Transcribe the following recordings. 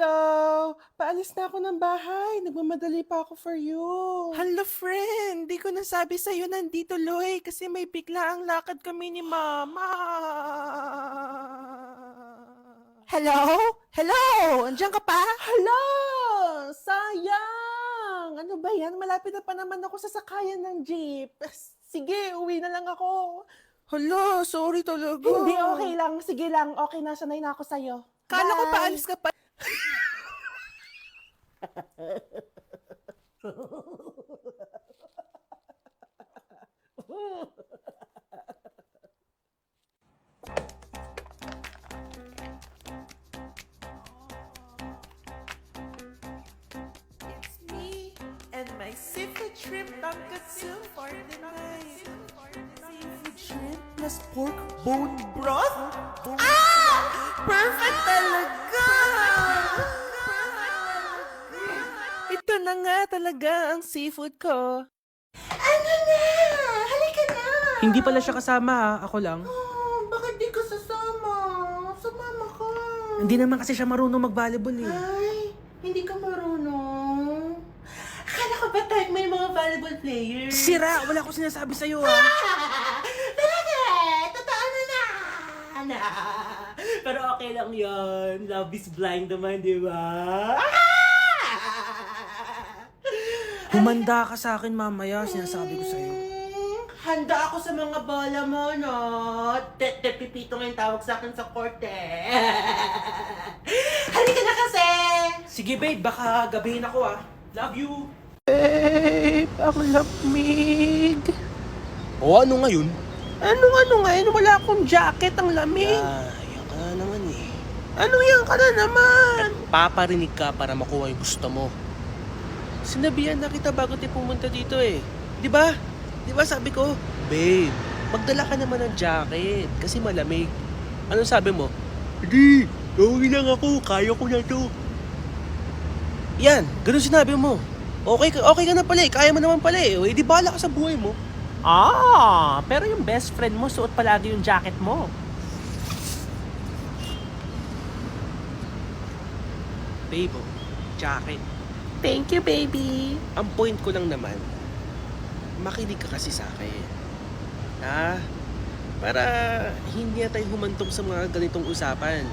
Hello! Paalis na ako ng bahay. Nagmamadali pa ako for you. Hala friend, di ko nasabi sa'yo nandito Loy kasi may bigla ang lakad kami ni Mama. Hello? Hello? Andiyan ka pa? Hala! Sayang! Ano ba yan? Malapit na pa naman ako sa sakayan ng jeep. Sige, uwi na lang ako. Hala, sorry talaga. Hindi, okay lang. Sige lang. Okay na, sanay na ako sa'yo. Kala ko Bye. paalis ka pa. It's me and my seafood shrimp tonkatsu for the night. Seafood shrimp plus pork bone broth? Perfect talaga! Ito na nga talaga ang seafood ko. Ano na? Halika na! Hindi pala siya kasama ha, ako lang. Oh, bakit di ka sasama? Sumama ka. Hindi naman kasi siya marunong mag-volleyball eh. Ay, hindi ka marunong. Akala ko ba type may mga volleyball players? Sira! Wala ko sinasabi sa'yo ha. Talaga! Totoo na! Pero okay lang yon. Love is blind naman, di ba? Humanda ka sa akin mamaya, sinasabi ko sa'yo. Handa ako sa mga bola mo, no? Pipito nga yung tawag sa akin sa korte. Halika na kasi! Sige babe, baka gabihin ako ah. Love you! Babe, ang lamig. O ano ngayon? Ano ngayon? Wala akong jacket, ang lamig. Yan ka na naman eh. Ano yan ka na naman? Paparinig ka para makuha yung gusto mo. Sinabihan na kita bago tayo pumunta dito eh. Di ba? Di ba sabi ko, babe, magdala ka naman ng jacket kasi malamig. Anong sabi mo? Hindi, okay lang ako, kaya ko na to. Yan, ganun sinabi mo. Okay ka na pala eh, kaya mo naman pala eh. O, di bala ka sa buhay mo. Pero yung best friend mo, suot palagi yung jacket mo. Babe, oh, jacket. Thank you, baby. Ang point ko lang naman, makinig ka kasi sa akin. Ha? Para hindi na tayo humantong sa mga ganitong usapan.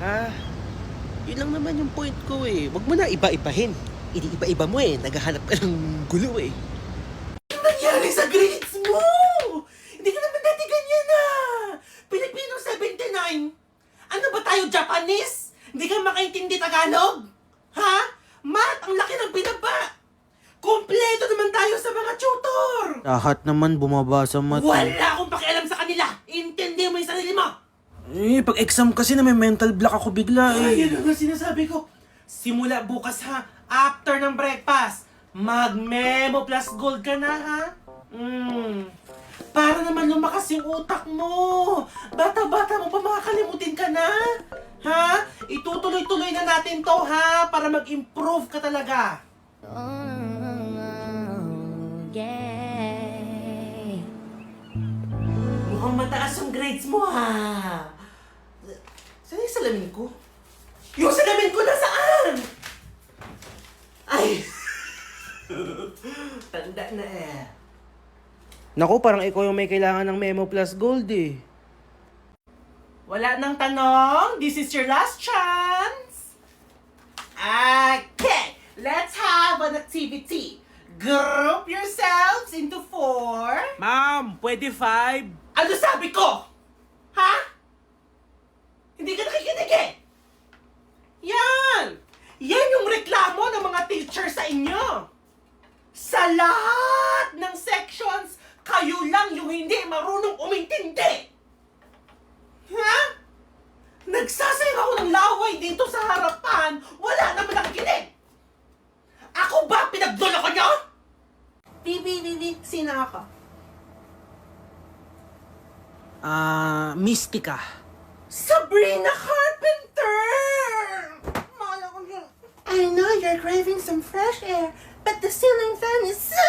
Ha? Yun lang naman yung point ko eh. Huwag mo na iba-ibahin. Iba-iba mo eh. Naghahanap ka ng gulo eh. Ano nangyari sa grades mo? Hindi ka naman dati ganyan na. Pilipino 79. Ano ba tayo, Japanese? Hindi ka makaintindi Tagalog? Ha? Math, ang laki ng binaba. Kompleto naman tayo sa mga tutor. Lahat naman bumaba sa math. Wala akong pakialam sa kanila. Intindi mo yung sarili mo. Eh, pag exam kasi na may mental block ako bigla Ay, eh. yun ang sinasabi ko. Simula bukas ha, after ng breakfast, mag-memo plus gold ka na ha? Para naman lumakas yung utak mo. Bata-bata mo pa makakalimutin ka na. Ha? Itutuloy-tuloy na natin to ha, para mag-improve ka talaga. Mukhang mataas yung grades mo ha. Saan yung salamin ko? Yung salamin ko nasaan? Ay! Tanda na eh. Naku, parang ikaw yung may kailangan ng Memo Plus Gold eh. Wala nang tanong. This is your last chance. Okay, let's have an activity. Group yourselves into 4. Ma'am, pwede 5? Ano sabi ko? Ha? Hindi ka nakikinig eh. Yan! Yan yung reklamo ng mga teacher sa inyo. Sa lahat ng sections, kayo lang yung hindi marunong umintindi. Ha? Nagsasayang ako ng laway dito sa harapan, wala naman nakikinig. Ako ba pinagloloko nyo? Bibi, sino ako? Mystica. Sabrina Carpenter! I know you're craving some fresh air, but the ceiling fan is so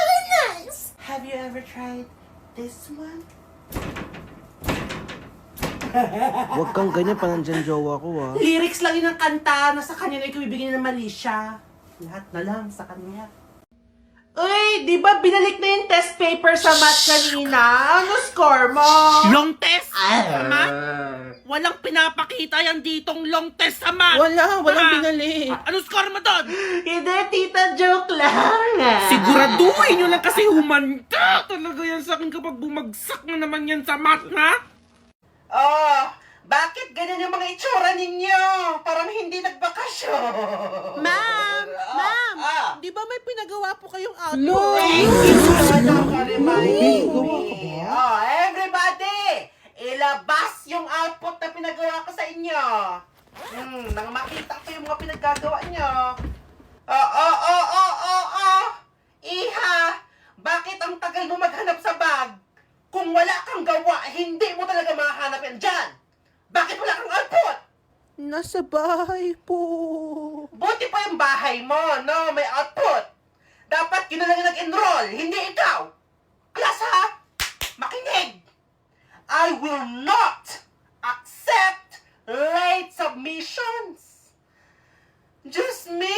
nice! Have you ever tried this one? Huwag kang ganyan pa nandyan jowa ko ah. Lyrics lang yun ng kanta na sa kanya na ikaw ibigay ng mali siya. Lahat na lang sa kanya. Uy, di ba binalik na yung test paper sa math kanina? Ano score mo? Long test? Walang pinapakita yan ditong long test sa math. Walang binalik. Ano score mo doon? Hindi, tita, joke lang. Siguraduhin nyo lang kasi humanda talaga yan sa akin kapag bumagsak na naman yan sa math, ha? Oh, bakit ganyan yung mga itsura ninyo? Parang hindi nagbakasyon. Ma'am! Ma'am! Ah. Di ba may pinagawa po kayong outfit? Oh, everybody! Ilabas yung output na pinagawa ko sa inyo. Nang makita ko yung mga pinaggagawa nyo. Iha, bakit ang tagal mo maghanap sa bag? Kung wala kang gawa, hindi mo talaga makahanap yan dyan. Bakit wala kang output? Nasa bahay po. Buti pa yung bahay mo, no? May output. Dapat yun na lang yung nag-enroll, hindi ikaw. Class ha? Makinig! I will not accept late submissions. Just me!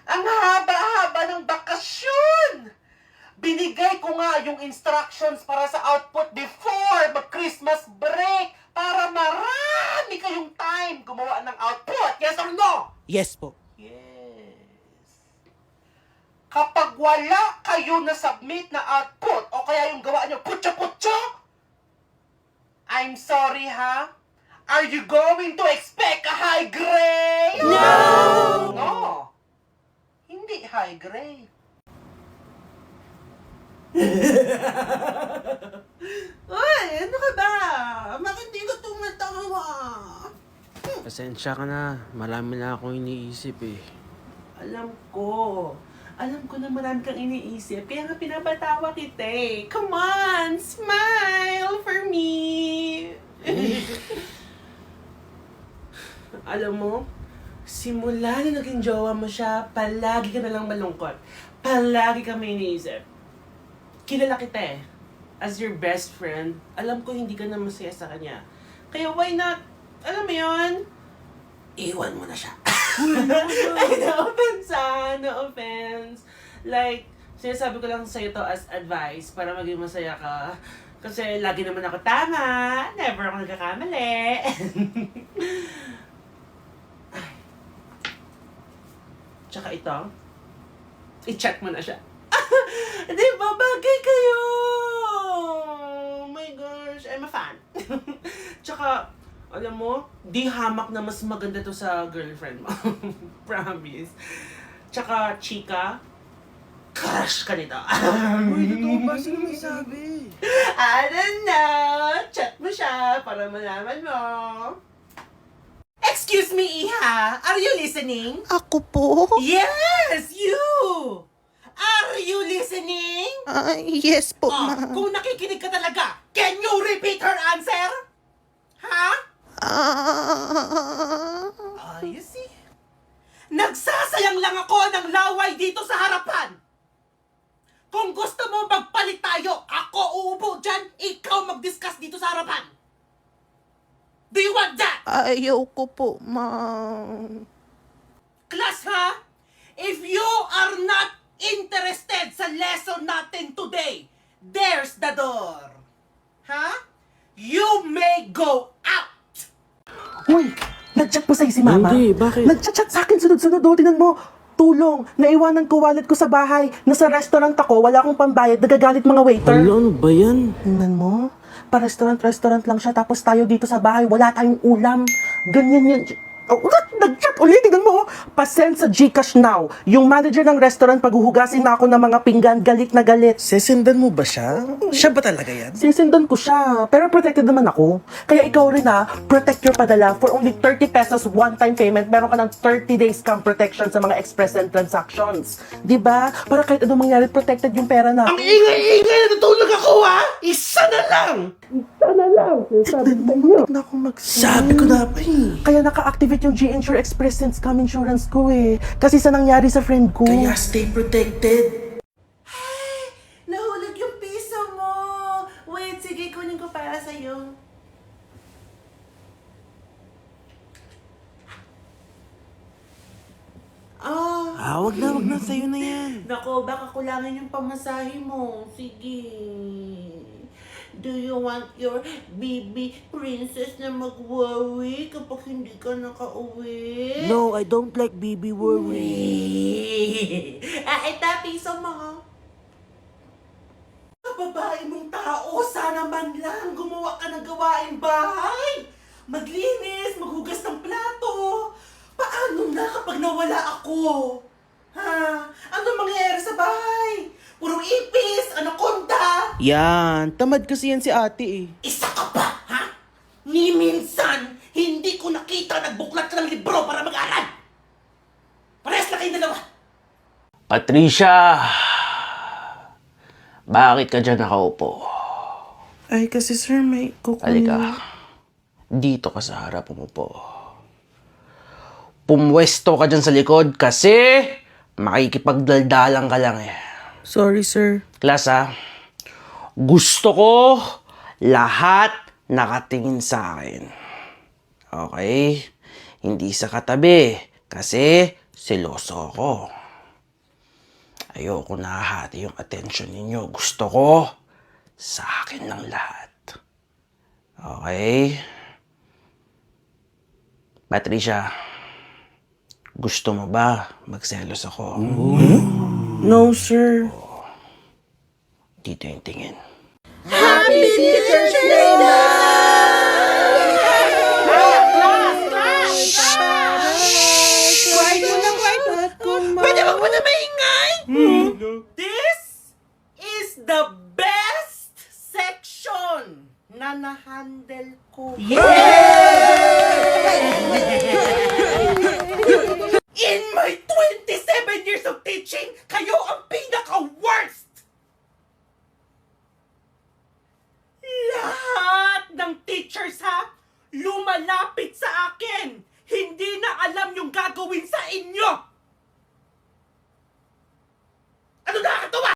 Ang haba-haba ng bakasyon! Binigay ko nga yung instructions para sa output before mag-Christmas break para marami kayong time gumawa ng output. Yes or no? Yes po. Yes. Kapag wala kayo na submit na output o kaya yung gawa nyo putya-putya, I'm sorry ha? Are you going to expect a high grade? No! No! Hindi high grade. Uy, ano ka ba? Bakit di ka tumatawa? Pasensya ka na. Marami na akong iniisip eh. Alam ko na marami kang iniisip, kaya nga pinapatawa kita eh. Come on, smile for me! Alam mo, simula na naging jowa mo siya, palagi ka nalang malungkot. Palagi ka may iniisip. Kilala kita eh. As your best friend, alam ko hindi ka na masaya sa kanya. Kaya why not, alam mo yun, iwan mo na siya. Ay, no offense no offense. Like, sinasabi ko lang sa'yo to as advice para maging masaya ka. Kasi lagi naman ako tama. Never ako nagkakamali. Ay. Tsaka ito, i-check mo na siya. Di ba, bagay kayo? Oh my gosh, I'm a fan. Tsaka, alam mo, di hamak na mas maganda to sa girlfriend mo. Promise. Tsaka, chika, crush ka nito. Uy, totoo ba? Sino may sabi? I don't know. Chat mo siya para malaman mo. Excuse me, Iha. Are you listening? Ako po? Yes, you! Are you listening? Yes po, Oh, ma'am. kung nakikinig ka talaga, can you repeat her answer? Ha? You see? Nagsasayang lang ako ng laway dito sa harapan. Kung gusto mo magpalit tayo, ako uupo dyan, ikaw mag-discuss dito sa harapan. Do you want that? Ayaw ko po, ma'am. Class ha? If you are not interested sa lesson natin today, there's the door. Ha? You may go out. Uy, nag-chat mo sa'yo si Mama? Hindi, bakit? Nag-chat sa akin sunod-sunod. O, tingnan mo. Tulong. Naiwanan ko wallet ko sa bahay. Nasa restaurant ako. Wala akong pambayad. Nagagalit mga waiter. Ano ba yan? Tingnan mo. Pa-restaurant lang siya. Tapos tayo dito sa bahay. Wala tayong ulam. Ganyan yan. Oh, nag-chat ulit. Tingnan mo. Pa-send sa Gcash now. Yung manager ng restaurant, paghuhugasin na ako ng mga pinggan, galit na galit. Sesendan mo ba siya? Siya ba talaga yan? Sisindan ko siya. Pero protected naman ako. Kaya ikaw rin protect your padala. For only 30 pesos one-time payment, meron ka ng 30 days scam protection sa mga express and transactions. Diba? Para kahit anong mangyari, protected yung pera na. Ang ingay-ingay! Natutulog ako, ha? Isa na lang! Sabi na akong Sabi ko na pa eh. Kaya naka-activate yung G-Insure Express Sense Scam Insurance ko eh. Kasi sa nangyari sa friend ko. Kaya stay protected. Nahulog yung piso mo! Wait, sige, kunin ko para sa'yo. wag na. Sa'yo na yan. Nako, baka kulangin yung pamasahe mo. Sige. Do you want your baby princess na mag-worry kapag hindi ka nakauwi? No, I don't like baby worry. Ito, piso mo. Babae mong tao, sana man lang gumawa ka ng gawaing bahay. Maglinis, maghugas ng plato. Paano na kapag nawala ako? Ha? Ano mangyayari sa bahay? Puro ipis, anaconda. Yan, tamad kasi yan si ate eh. Isa ka pa, ha? Ni minsan, hindi ko nakita nagbuklat ka ng libro para mag-aral. Parehas na kayong dalawa. Patricia! Bakit ka dyan nakaupo? Ay, kasi sir, may Halika. Dito ka sa harap umupo. Pumwesto ka dyan sa likod kasi makikipagdaldalan ka lang eh. Sorry, sir. Class ha, gusto ko lahat nakatingin sa akin. Okay? Hindi sa katabi kasi seloso ako. Ayoko nahahati yung attention ninyo. Gusto ko sa akin ng lahat. Okay? Patricia, gusto mo ba magselos ako? No, sir. Dito yung tingin. Pwede ba maingay? This is the best section na na-handle ko. In my 27 years of teaching, kayo ang pinaka-worst! Lahat ng teachers ha, lumalapit